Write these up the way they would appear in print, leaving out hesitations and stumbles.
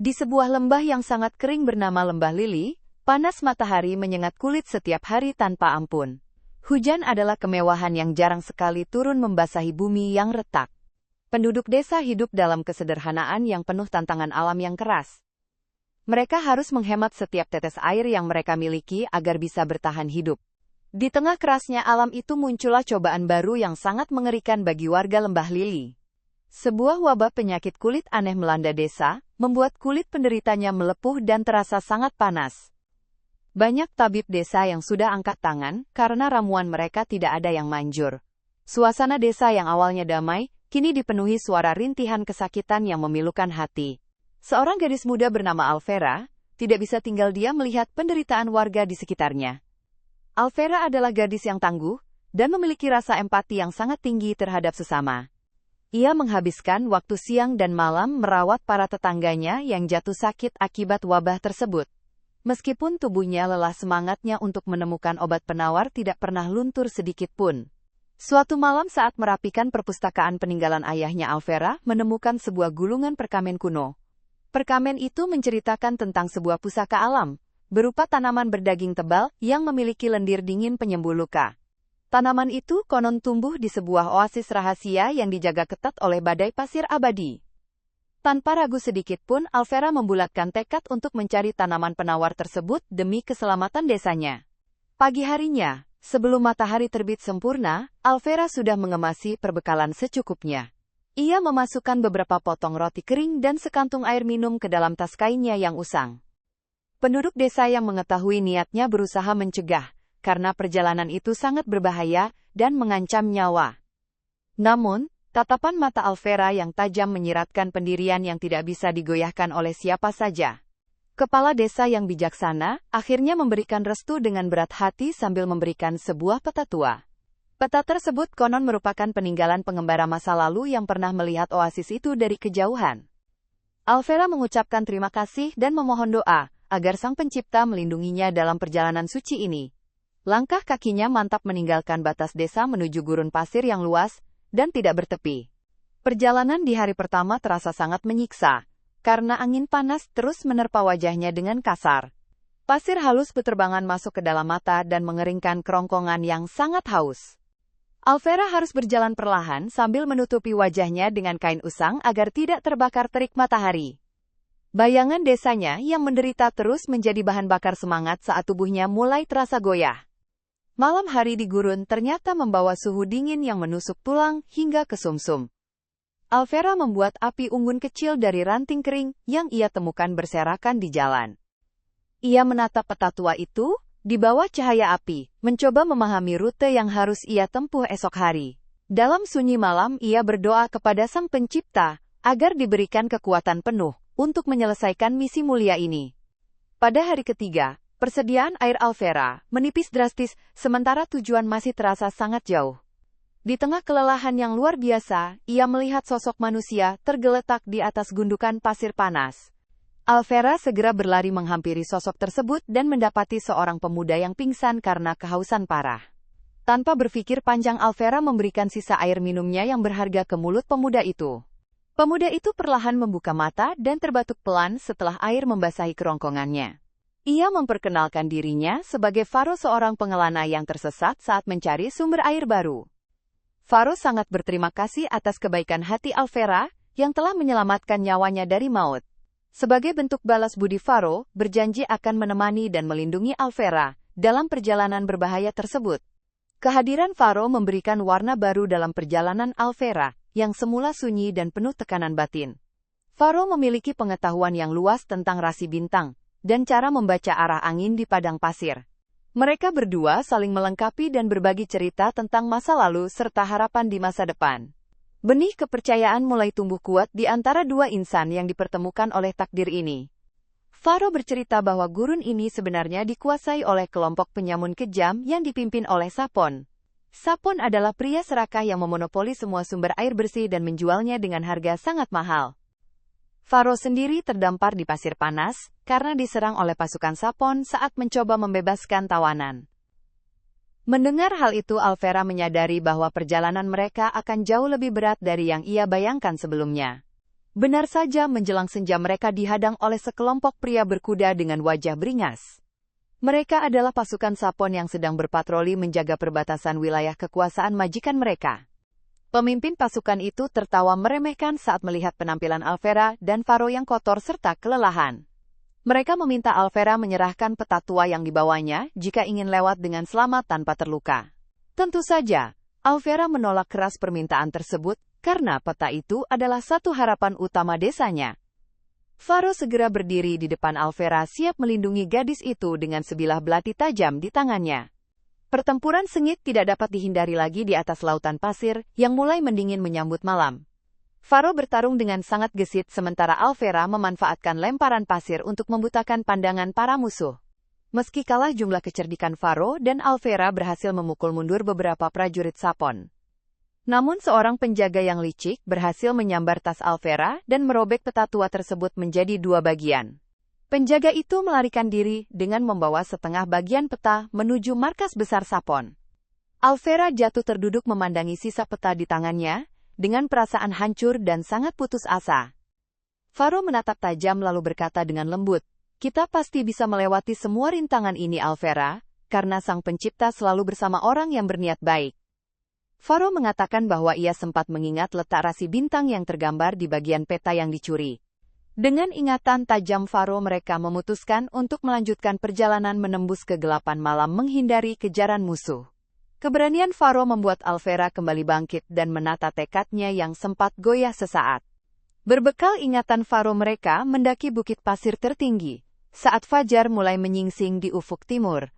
Di sebuah lembah yang sangat kering bernama Lembah Lili, panas matahari menyengat kulit setiap hari tanpa ampun. Hujan adalah kemewahan yang jarang sekali turun membasahi bumi yang retak. Penduduk desa hidup dalam kesederhanaan yang penuh tantangan alam yang keras. Mereka harus menghemat setiap tetes air yang mereka miliki agar bisa bertahan hidup. Di tengah kerasnya alam itu muncullah cobaan baru yang sangat mengerikan bagi warga Lembah Lili. Sebuah wabah penyakit kulit aneh melanda desa, membuat kulit penderitanya melepuh dan terasa sangat panas. Banyak tabib desa yang sudah angkat tangan karena ramuan mereka tidak ada yang manjur. Suasana desa yang awalnya damai, kini dipenuhi suara rintihan kesakitan yang memilukan hati. Seorang gadis muda bernama Alvera, tidak bisa tinggal diam melihat penderitaan warga di sekitarnya. Alvera adalah gadis yang tangguh, dan memiliki rasa empati yang sangat tinggi terhadap sesama. Ia menghabiskan waktu siang dan malam merawat para tetangganya yang jatuh sakit akibat wabah tersebut. Meskipun tubuhnya lelah, semangatnya untuk menemukan obat penawar tidak pernah luntur sedikit pun. Suatu malam saat merapikan perpustakaan peninggalan ayahnya, Alvera menemukan sebuah gulungan perkamen kuno. Perkamen itu menceritakan tentang sebuah pusaka alam, berupa tanaman berdaging tebal yang memiliki lendir dingin penyembuh luka. Tanaman itu konon tumbuh di sebuah oasis rahasia yang dijaga ketat oleh badai pasir abadi. Tanpa ragu sedikit pun, Alvera membulatkan tekad untuk mencari tanaman penawar tersebut demi keselamatan desanya. Pagi harinya, sebelum matahari terbit sempurna, Alvera sudah mengemasi perbekalan secukupnya. Ia memasukkan beberapa potong roti kering dan sekantung air minum ke dalam tas kainnya yang usang. Penduduk desa yang mengetahui niatnya berusaha mencegah, karena perjalanan itu sangat berbahaya dan mengancam nyawa. Namun, tatapan mata Alvera yang tajam menyiratkan pendirian yang tidak bisa digoyahkan oleh siapa saja. Kepala desa yang bijaksana akhirnya memberikan restu dengan berat hati sambil memberikan sebuah peta tua. Peta tersebut konon merupakan peninggalan pengembara masa lalu yang pernah melihat oasis itu dari kejauhan. Alvera mengucapkan terima kasih dan memohon doa agar Sang Pencipta melindunginya dalam perjalanan suci ini. Langkah kakinya mantap meninggalkan batas desa menuju gurun pasir yang luas dan tidak bertepi. Perjalanan di hari pertama terasa sangat menyiksa, karena angin panas terus menerpa wajahnya dengan kasar. Pasir halus beterbangan masuk ke dalam mata dan mengeringkan kerongkongan yang sangat haus. Alvera harus berjalan perlahan sambil menutupi wajahnya dengan kain usang agar tidak terbakar terik matahari. Bayangan desanya yang menderita terus menjadi bahan bakar semangat saat tubuhnya mulai terasa goyah. Malam hari di gurun ternyata membawa suhu dingin yang menusuk tulang hingga ke sumsum. Alvera membuat api unggun kecil dari ranting kering yang ia temukan berserakan di jalan. Ia menatap peta tua itu, di bawah cahaya api, mencoba memahami rute yang harus ia tempuh esok hari. Dalam sunyi malam ia berdoa kepada Sang Pencipta, agar diberikan kekuatan penuh untuk menyelesaikan misi mulia ini. Pada hari ketiga, persediaan air Alvera menipis drastis, sementara tujuan masih terasa sangat jauh. Di tengah kelelahan yang luar biasa, ia melihat sosok manusia tergeletak di atas gundukan pasir panas. Alvera segera berlari menghampiri sosok tersebut dan mendapati seorang pemuda yang pingsan karena kehausan parah. Tanpa berpikir panjang, Alvera memberikan sisa air minumnya yang berharga ke mulut pemuda itu. Pemuda itu perlahan membuka mata dan terbatuk pelan setelah air membasahi kerongkongannya. Ia memperkenalkan dirinya sebagai Faro, seorang pengelana yang tersesat saat mencari sumber air baru. Faro sangat berterima kasih atas kebaikan hati Alvera yang telah menyelamatkan nyawanya dari maut. Sebagai bentuk balas budi, Faro berjanji akan menemani dan melindungi Alvera dalam perjalanan berbahaya tersebut. Kehadiran Faro memberikan warna baru dalam perjalanan Alvera yang semula sunyi dan penuh tekanan batin. Faro memiliki pengetahuan yang luas tentang rasi bintang dan cara membaca arah angin di padang pasir. Mereka berdua saling melengkapi dan berbagi cerita tentang masa lalu serta harapan di masa depan. Benih kepercayaan mulai tumbuh kuat di antara dua insan yang dipertemukan oleh takdir ini. Faro bercerita bahwa gurun ini sebenarnya dikuasai oleh kelompok penyamun kejam yang dipimpin oleh Sapon. Sapon adalah pria serakah yang memonopoli semua sumber air bersih dan menjualnya dengan harga sangat mahal. Faro sendiri terdampar di pasir panas karena diserang oleh pasukan Sapon saat mencoba membebaskan tawanan. Mendengar hal itu, Alvera menyadari bahwa perjalanan mereka akan jauh lebih berat dari yang ia bayangkan sebelumnya. Benar saja menjelang senja mereka dihadang oleh sekelompok pria berkuda dengan wajah beringas. Mereka adalah pasukan Sapon yang sedang berpatroli menjaga perbatasan wilayah kekuasaan majikan mereka. Pemimpin pasukan itu tertawa meremehkan saat melihat penampilan Alfera dan Faro yang kotor serta kelelahan. Mereka meminta Alfera menyerahkan peta tua yang dibawanya jika ingin lewat dengan selamat tanpa terluka. Tentu saja, Alfera menolak keras permintaan tersebut karena peta itu adalah satu harapan utama desanya. Faro segera berdiri di depan Alfera siap melindungi gadis itu dengan sebilah belati tajam di tangannya. Pertempuran sengit tidak dapat dihindari lagi di atas lautan pasir yang mulai mendingin menyambut malam. Faro bertarung dengan sangat gesit sementara Alfera memanfaatkan lemparan pasir untuk membutakan pandangan para musuh. Meski kalah jumlah kecerdikan Faro dan Alfera berhasil memukul mundur beberapa prajurit Sapon. Namun seorang penjaga yang licik berhasil menyambar tas Alfera dan merobek peta tua tersebut menjadi dua bagian. Penjaga itu melarikan diri dengan membawa setengah bagian peta menuju markas besar Sapon. Alfera jatuh terduduk memandangi sisa peta di tangannya, dengan perasaan hancur dan sangat putus asa. Faro menatap tajam lalu berkata dengan lembut, "Kita pasti bisa melewati semua rintangan ini Alfera, karena Sang Pencipta selalu bersama orang yang berniat baik." Faro mengatakan bahwa ia sempat mengingat letak rasi bintang yang tergambar di bagian peta yang dicuri. Dengan ingatan tajam Faro mereka memutuskan untuk melanjutkan perjalanan menembus kegelapan malam menghindari kejaran musuh. Keberanian Faro membuat Alfera kembali bangkit dan menata tekadnya yang sempat goyah sesaat. Berbekal ingatan Faro mereka mendaki bukit pasir tertinggi, saat fajar mulai menyingsing di ufuk timur.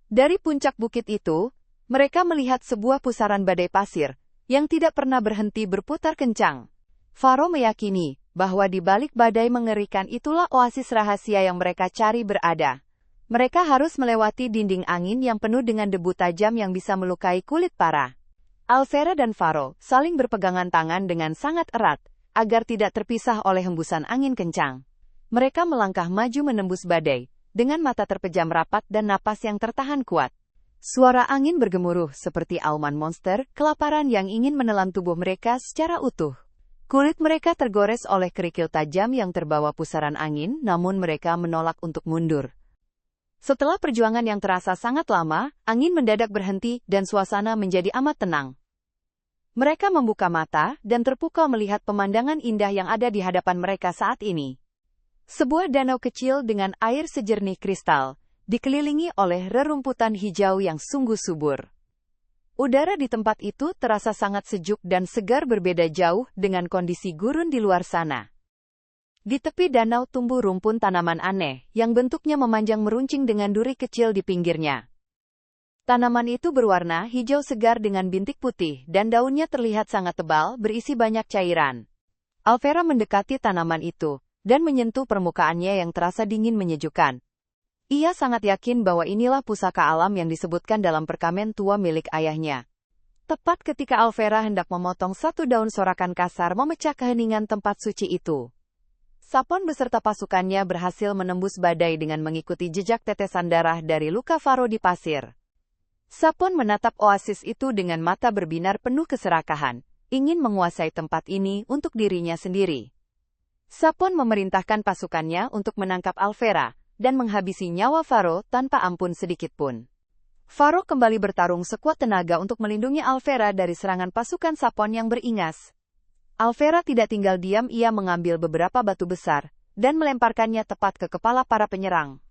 Dari puncak bukit itu, mereka melihat sebuah pusaran badai pasir, yang tidak pernah berhenti berputar kencang. Faro meyakini bahwa di balik badai mengerikan itulah oasis rahasia yang mereka cari berada. Mereka harus melewati dinding angin yang penuh dengan debu tajam yang bisa melukai kulit para. Alfera dan Faro saling berpegangan tangan dengan sangat erat, agar tidak terpisah oleh hembusan angin kencang. Mereka melangkah maju menembus badai, dengan mata terpejam rapat dan napas yang tertahan kuat. Suara angin bergemuruh seperti auman monster, kelaparan yang ingin menelan tubuh mereka secara utuh. Kulit mereka tergores oleh kerikil tajam yang terbawa pusaran angin, namun mereka menolak untuk mundur. Setelah perjuangan yang terasa sangat lama, angin mendadak berhenti dan suasana menjadi amat tenang. Mereka membuka mata dan terpukau melihat pemandangan indah yang ada di hadapan mereka saat ini. Sebuah danau kecil dengan air sejernih kristal, dikelilingi oleh rerumputan hijau yang sungguh subur. Udara di tempat itu terasa sangat sejuk dan segar berbeda jauh dengan kondisi gurun di luar sana. Di tepi danau tumbuh rumpun tanaman aneh, yang bentuknya memanjang meruncing dengan duri kecil di pinggirnya. Tanaman itu berwarna hijau segar dengan bintik putih dan daunnya terlihat sangat tebal berisi banyak cairan. Alfera mendekati tanaman itu, dan menyentuh permukaannya yang terasa dingin menyejukkan. Ia sangat yakin bahwa inilah pusaka alam yang disebutkan dalam perkamen tua milik ayahnya. Tepat ketika Alfera hendak memotong satu daun sorakan kasar memecah keheningan tempat suci itu. Sapon beserta pasukannya berhasil menembus badai dengan mengikuti jejak tetesan darah dari luka Faro di pasir. Sapon menatap oasis itu dengan mata berbinar penuh keserakahan, ingin menguasai tempat ini untuk dirinya sendiri. Sapon memerintahkan pasukannya untuk menangkap Alfera dan menghabisi nyawa Faro tanpa ampun sedikitpun. Faro kembali bertarung sekuat tenaga untuk melindungi Alfera dari serangan pasukan Sapon yang beringas. Alfera tidak tinggal diam, ia mengambil beberapa batu besar dan melemparkannya tepat ke kepala para penyerang.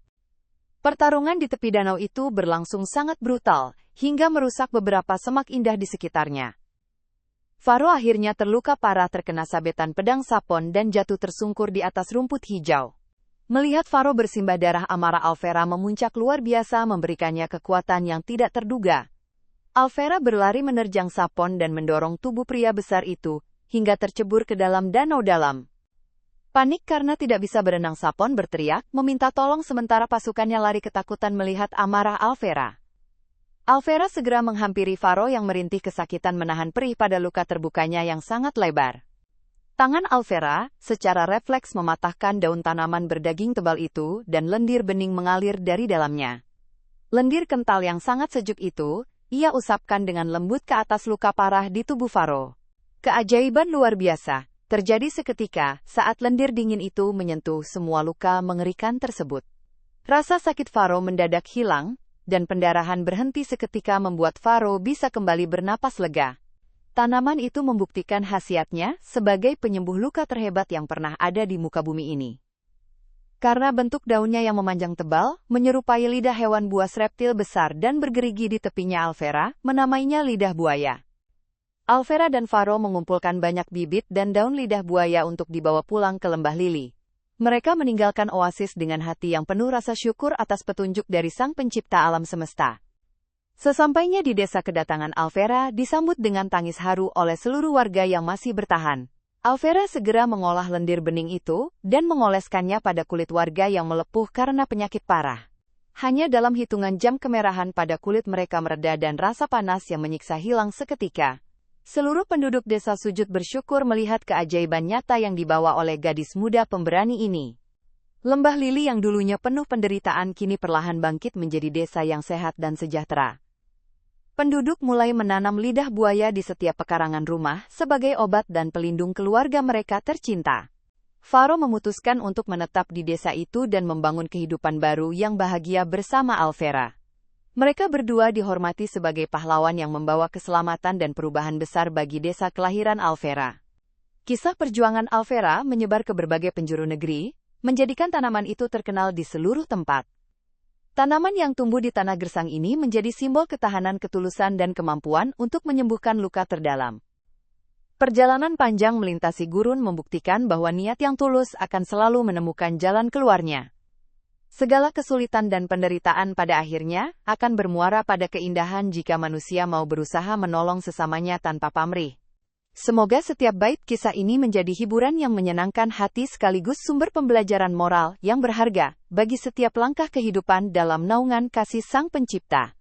Pertarungan di tepi danau itu berlangsung sangat brutal, hingga merusak beberapa semak indah di sekitarnya. Faro akhirnya terluka parah terkena sabetan pedang Sapon dan jatuh tersungkur di atas rumput hijau. Melihat Faro bersimbah darah, amarah Alfera memuncak luar biasa memberikannya kekuatan yang tidak terduga. Alfera berlari menerjang Sapon dan mendorong tubuh pria besar itu, hingga tercebur ke dalam danau dalam. Panik karena tidak bisa berenang, Sapon berteriak, meminta tolong sementara pasukannya lari ketakutan melihat amarah Alfera. Alfera segera menghampiri Faro yang merintih kesakitan menahan perih pada luka terbukanya yang sangat lebar. Tangan Alfera secara refleks mematahkan daun tanaman berdaging tebal itu dan lendir bening mengalir dari dalamnya. Lendir kental yang sangat sejuk itu, ia usapkan dengan lembut ke atas luka parah di tubuh Faro. Keajaiban luar biasa, terjadi seketika saat lendir dingin itu menyentuh semua luka mengerikan tersebut. Rasa sakit Faro mendadak hilang, dan pendarahan berhenti seketika membuat Faro bisa kembali bernapas lega. Tanaman itu membuktikan khasiatnya sebagai penyembuh luka terhebat yang pernah ada di muka bumi ini. Karena bentuk daunnya yang memanjang tebal, menyerupai lidah hewan buas reptil besar dan bergerigi di tepinya, Alfera menamainya lidah buaya. Alfera dan Faro mengumpulkan banyak bibit dan daun lidah buaya untuk dibawa pulang ke Lembah Lili. Mereka meninggalkan oasis dengan hati yang penuh rasa syukur atas petunjuk dari Sang Pencipta alam semesta. Sesampainya di desa, kedatangan Alfera disambut dengan tangis haru oleh seluruh warga yang masih bertahan. Alfera segera mengolah lendir bening itu dan mengoleskannya pada kulit warga yang melepuh karena penyakit parah. Hanya dalam hitungan jam kemerahan pada kulit mereka mereda dan rasa panas yang menyiksa hilang seketika. Seluruh penduduk desa sujud bersyukur melihat keajaiban nyata yang dibawa oleh gadis muda pemberani ini. Lembah Lili yang dulunya penuh penderitaan kini perlahan bangkit menjadi desa yang sehat dan sejahtera. Penduduk mulai menanam lidah buaya di setiap pekarangan rumah sebagai obat dan pelindung keluarga mereka tercinta. Faro memutuskan untuk menetap di desa itu dan membangun kehidupan baru yang bahagia bersama Alfera. Mereka berdua dihormati sebagai pahlawan yang membawa keselamatan dan perubahan besar bagi desa kelahiran Alfera. Kisah perjuangan Alfera menyebar ke berbagai penjuru negeri, menjadikan tanaman itu terkenal di seluruh tempat. Tanaman yang tumbuh di tanah gersang ini menjadi simbol ketahanan, ketulusan, dan kemampuan untuk menyembuhkan luka terdalam. Perjalanan panjang melintasi gurun membuktikan bahwa niat yang tulus akan selalu menemukan jalan keluarnya. Segala kesulitan dan penderitaan pada akhirnya akan bermuara pada keindahan jika manusia mau berusaha menolong sesamanya tanpa pamrih. Semoga setiap bait kisah ini menjadi hiburan yang menyenangkan hati sekaligus sumber pembelajaran moral yang berharga bagi setiap langkah kehidupan dalam naungan kasih Sang Pencipta.